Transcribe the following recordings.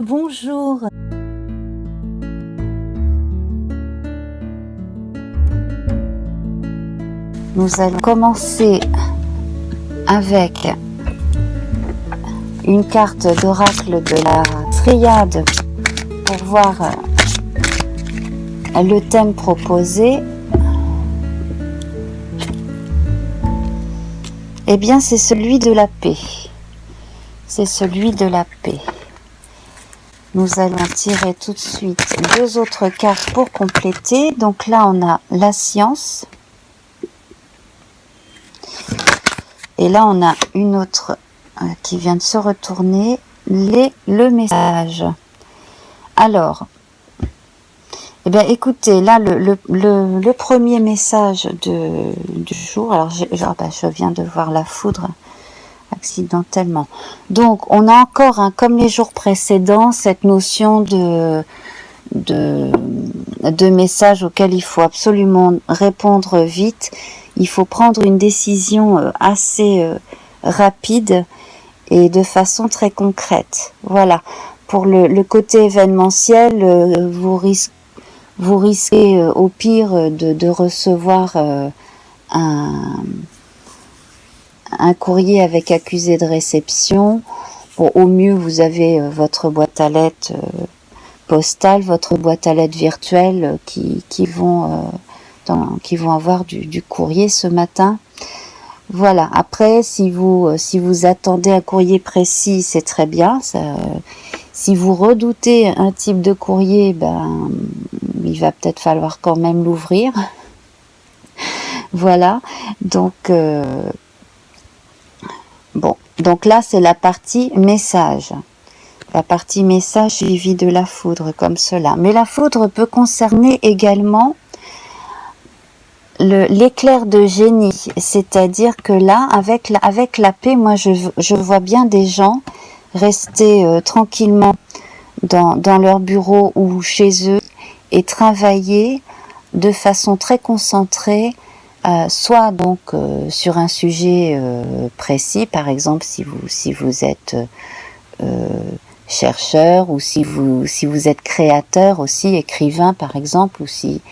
Bonjour. Nous allons commencer avec une carte d'oracle de la triade pour voir le thème proposé. Eh bien, c'est celui de la paix. C'est celui de la paix. Nous allons tirer tout de suite deux autres cartes pour compléter. Donc là, on a la science. Et là, on a une autre qui vient de se retourner, le message. Alors, eh bien, écoutez, là, le premier message du jour, alors je viens de voir la foudre accidentellement. Donc, on a encore, comme les jours précédents, cette notion de message auquel il faut absolument répondre vite. Il faut prendre une décision assez rapide et de façon très concrète. Voilà. Pour le côté événementiel, vous risquez au pire de recevoir un courrier avec accusé de réception. Bon, au mieux, vous avez votre boîte à lettres postale, votre boîte à lettres virtuelle qui vont avoir du courrier ce matin. Voilà. Après, si vous attendez un courrier précis, c'est très bien. Si vous redoutez un type de courrier, il va peut-être falloir quand même l'ouvrir. Voilà. Donc, donc là, c'est la partie message. La partie message suivie de la foudre, comme cela. Mais la foudre peut concerner également l'éclair de génie. C'est-à-dire que là, avec la paix, moi, je vois bien des gens rester tranquillement dans leur bureau ou chez eux et travailler de façon très concentrée, soit donc sur un sujet précis, par exemple si vous êtes chercheur, ou si vous êtes créateur aussi, écrivain par exemple, ou si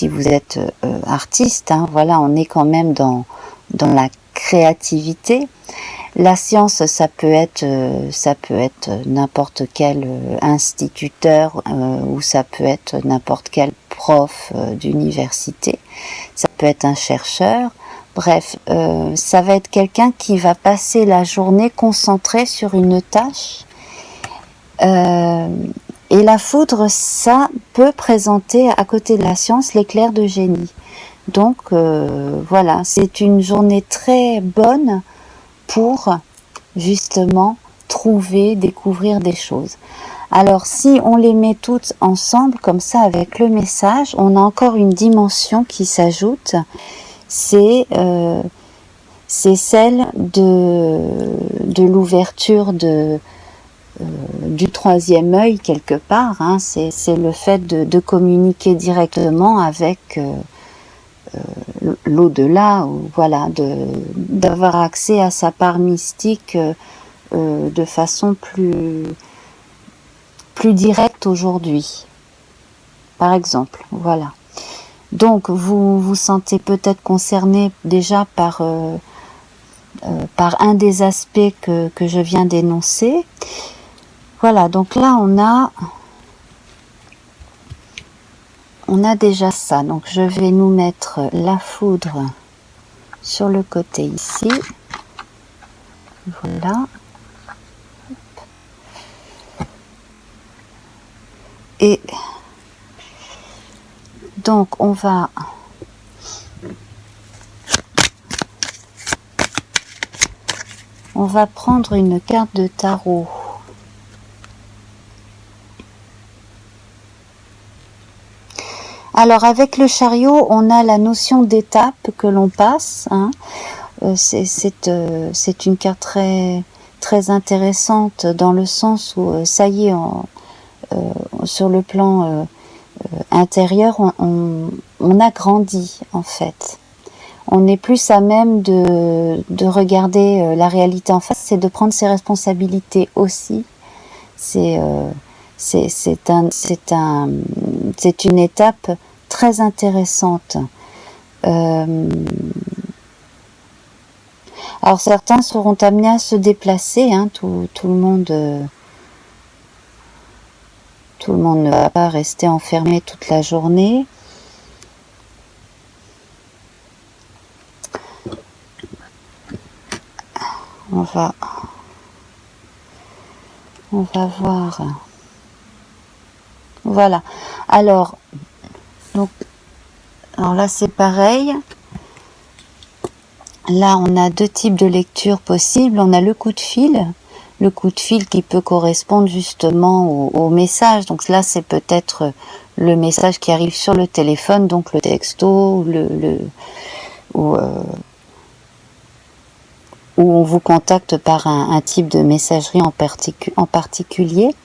vous êtes artiste, voilà, on est quand même dans la créativité. La science, ça peut être n'importe quel instituteur, ou ça peut être n'importe quel prof d'université, ça peut être un chercheur. Bref, ça va être quelqu'un qui va passer la journée concentré sur une tâche. Et la foudre, ça peut présenter à côté de la science l'éclair de génie. Donc voilà, c'est une journée très bonne pour justement découvrir des choses. Alors si on les met toutes ensemble comme ça avec le message, on a encore une dimension qui s'ajoute, c'est celle de l'ouverture du troisième œil quelque part, c'est le fait de communiquer directement avec l'au-delà, voilà, d'avoir accès à sa part mystique de façon plus directe aujourd'hui, par exemple, voilà. Donc vous vous sentez peut-être concerné déjà par un des aspects que je viens d'énoncer. Voilà, donc là on a déjà ça. Donc je vais nous mettre la foudre sur le côté ici. Voilà. Et donc on va prendre une carte de tarot. Alors avec le chariot, on a la notion d'étape que l'on passe. C'est une carte très, très intéressante dans le sens où ça y est, sur le plan intérieur, on a grandi en fait. On est plus à même de regarder la réalité en face, c'est de prendre ses responsabilités aussi C'est une étape très intéressante. Alors certains seront amenés à se déplacer, hein, tout le monde ne va pas rester enfermé toute la journée. On va voir. Voilà. Alors là c'est pareil. Là on a deux types de lectures possibles. On a le coup de fil qui peut correspondre justement au message. Donc là c'est peut-être le message qui arrive sur le téléphone, donc le texto, où on vous contacte par un type de messagerie en particulier.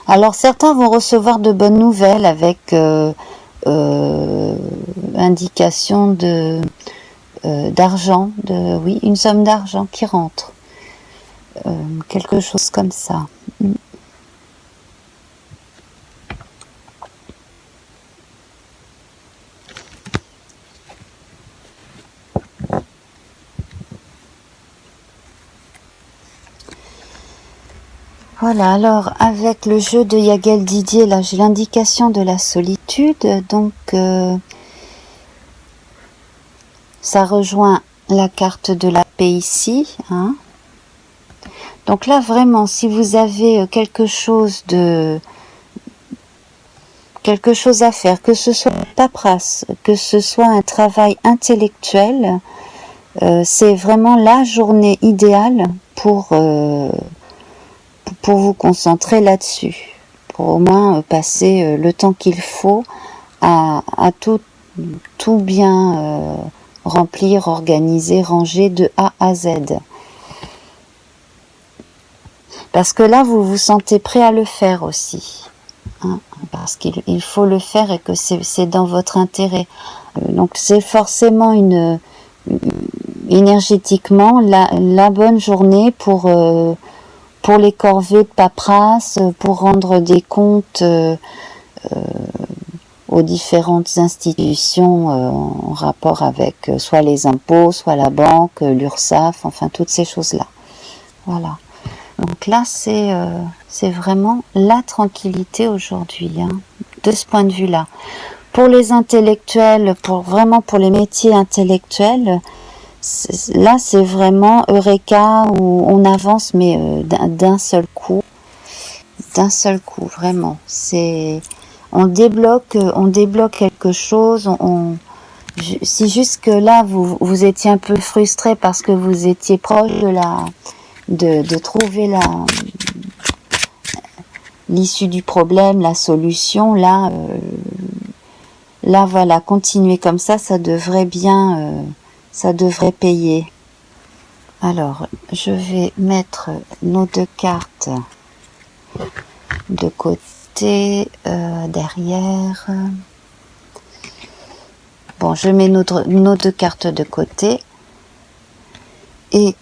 Alors certains vont recevoir de bonnes nouvelles avec indication d'argent, oui, une somme d'argent qui rentre, quelque chose comme ça. Voilà, alors avec le jeu de Yagel Didier, là j'ai l'indication de la solitude, donc ça rejoint la carte de la paix ici, hein. Donc là vraiment, si vous avez quelque chose à faire, que ce soit paperasse, que ce soit un travail intellectuel, c'est vraiment la journée idéale pour vous concentrer là-dessus, pour au moins passer le temps qu'il faut à tout bien remplir, organiser, ranger de A à Z. Parce que là, vous vous sentez prêt à le faire aussi, hein, parce qu'il faut le faire et que c'est dans votre intérêt. Donc c'est forcément énergétiquement la bonne journée pour les corvées de paperasse, pour rendre des comptes aux différentes institutions en rapport avec soit les impôts, soit la banque, l'URSSAF, enfin toutes ces choses-là. Voilà. Donc là, c'est vraiment la tranquillité aujourd'hui, hein, de ce point de vue-là. Pour les intellectuels, vraiment pour les métiers intellectuels, là c'est vraiment Eureka où on avance mais d'un seul coup, vraiment. On débloque quelque chose. Si jusque là vous étiez un peu frustré parce que vous étiez proche de trouver l'issue du problème, la solution, là voilà, continuez comme ça devrait bien, ça devrait payer. Alors, je vais mettre nos deux cartes de côté, derrière. Bon, je mets nos deux cartes de côté. Et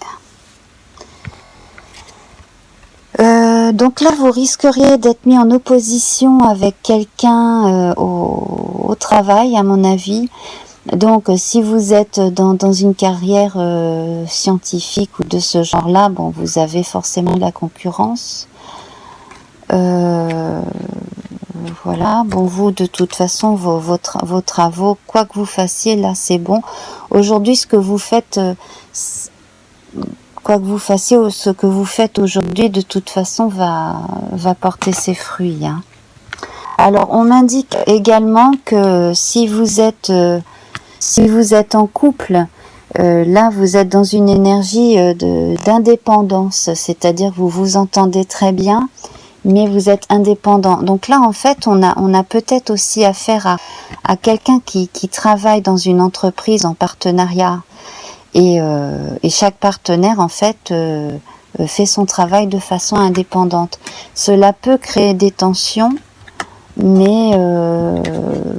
donc là, vous risqueriez d'être mis en opposition avec quelqu'un au travail, à mon avis. Donc, si vous êtes dans une carrière scientifique ou de ce genre-là, bon, vous avez forcément de la concurrence. Voilà. Bon, vous, de toute façon, vos travaux, quoi que vous fassiez, là, c'est bon. Aujourd'hui, ce que vous faites, quoi que vous fassiez, ce que vous faites aujourd'hui, de toute façon, va porter ses fruits, hein. Alors, on m'indique également que si vous êtes en couple, là vous êtes dans une énergie d'indépendance, c'est-à-dire que vous vous entendez très bien, mais vous êtes indépendant. Donc là en fait on a peut-être aussi affaire à quelqu'un qui travaille dans une entreprise en partenariat, et chaque partenaire en fait fait son travail de façon indépendante. Cela peut créer des tensions, mais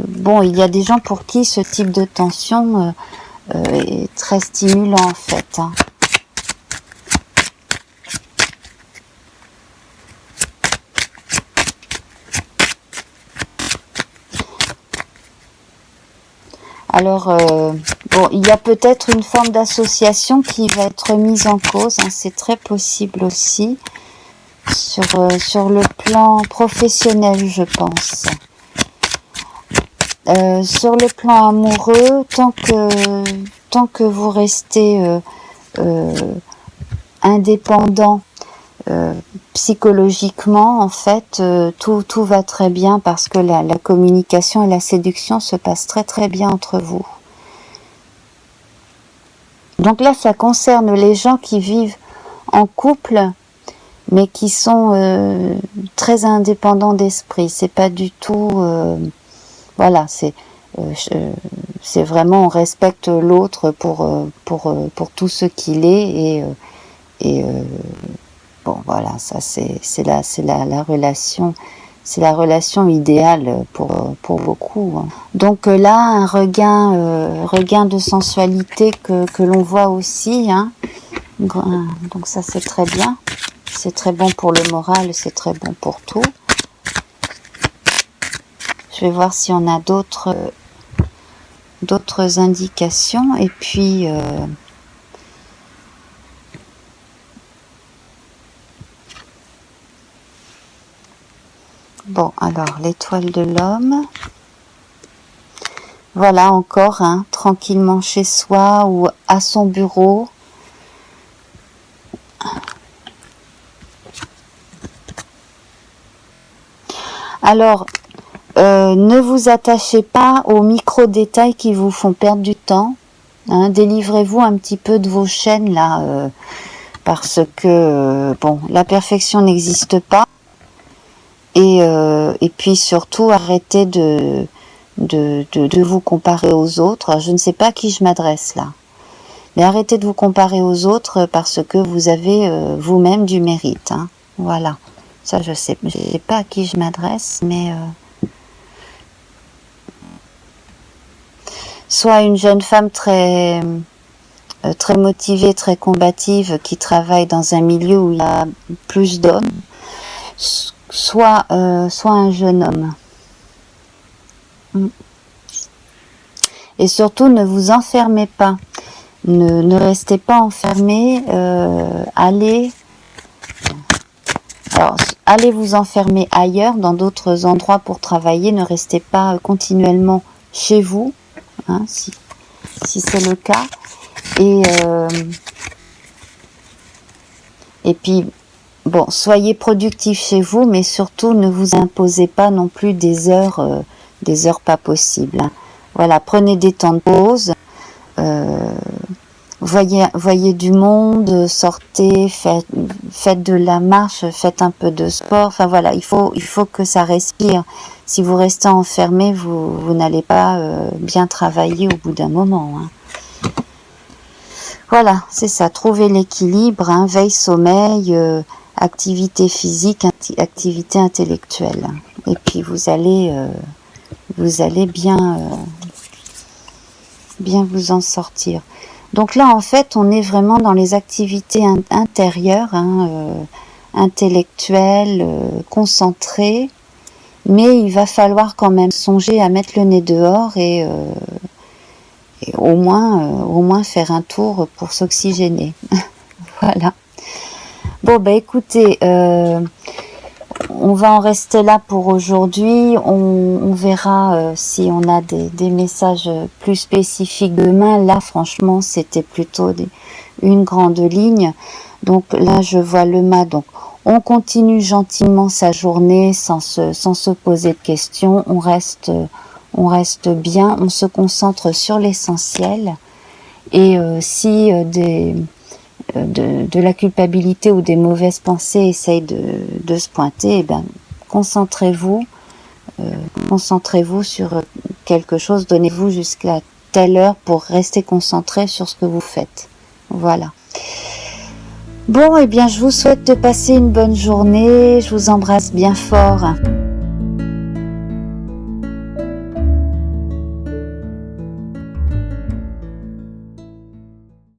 bon, il y a des gens pour qui ce type de tension est très stimulant en fait, hein. Alors, bon, il y a peut-être une forme d'association qui va être mise en cause, hein, c'est très possible aussi, sur le plan professionnel, je pense. Sur le plan amoureux, tant que vous restez indépendant psychologiquement, en fait, tout va très bien parce que la communication et la séduction se passent très très bien entre vous. Donc là, ça concerne les gens qui vivent en couple, mais qui sont très indépendants d'esprit. C'est pas du tout, voilà, c'est vraiment on respecte l'autre pour tout ce qu'il est et bon voilà, ça c'est la relation. C'est la relation idéale pour beaucoup. Hein. Donc là, un regain de sensualité que l'on voit aussi. Hein. Donc ça, c'est très bien. C'est très bon pour le moral, c'est très bon pour tout. Je vais voir si on a d'autres indications. Et puis... Bon, alors, l'étoile de l'homme. Voilà, encore, hein, tranquillement chez soi ou à son bureau. Alors, ne vous attachez pas aux micro-détails qui vous font perdre du temps. Hein, délivrez-vous un petit peu de vos chaînes, là, parce que, bon, la perfection n'existe pas. Et puis surtout, arrêtez de vous comparer aux autres. Alors, je ne sais pas à qui je m'adresse là. Mais arrêtez de vous comparer aux autres parce que vous avez vous-même du mérite. Hein. Voilà. Ça, je sais pas à qui je m'adresse, mais... soit une jeune femme très motivée, très combative, qui travaille dans un milieu où il y a plus d'hommes, soit un jeune homme. Et surtout, ne vous enfermez pas. Ne restez pas enfermé. Allez vous enfermer ailleurs, dans d'autres endroits pour travailler. Ne restez pas continuellement chez vous, hein, si c'est le cas. Et puis, bon, soyez productif chez vous, mais surtout ne vous imposez pas non plus des heures pas possibles. Hein. Voilà, prenez des temps de pause, voyez du monde, sortez, faites de la marche, faites un peu de sport. Enfin voilà, il faut que ça respire. Si vous restez enfermé, vous n'allez pas bien travailler au bout d'un moment. Hein. Voilà, c'est ça, trouver l'équilibre, hein, veille, sommeil, activité physique, activité intellectuelle. Et puis vous allez bien vous en sortir. Donc là, en fait, on est vraiment dans les activités intérieures, hein, intellectuelles, concentrées, mais il va falloir quand même songer à mettre le nez dehors et au moins faire un tour pour s'oxygéner. Voilà. Bon, bah écoutez, on va en rester là pour aujourd'hui. On verra si on a des messages plus spécifiques demain. Là, franchement, c'était plutôt une grande ligne. Donc là, je vois le mât. Donc, on continue gentiment sa journée sans se poser de questions. On reste bien. On se concentre sur l'essentiel. Et si de la culpabilité ou des mauvaises pensées essayent de se pointer, eh bien, concentrez-vous sur quelque chose, donnez-vous jusqu'à telle heure pour rester concentré sur ce que vous faites. Voilà. Bon, eh bien, je vous souhaite de passer une bonne journée, je vous embrasse bien fort.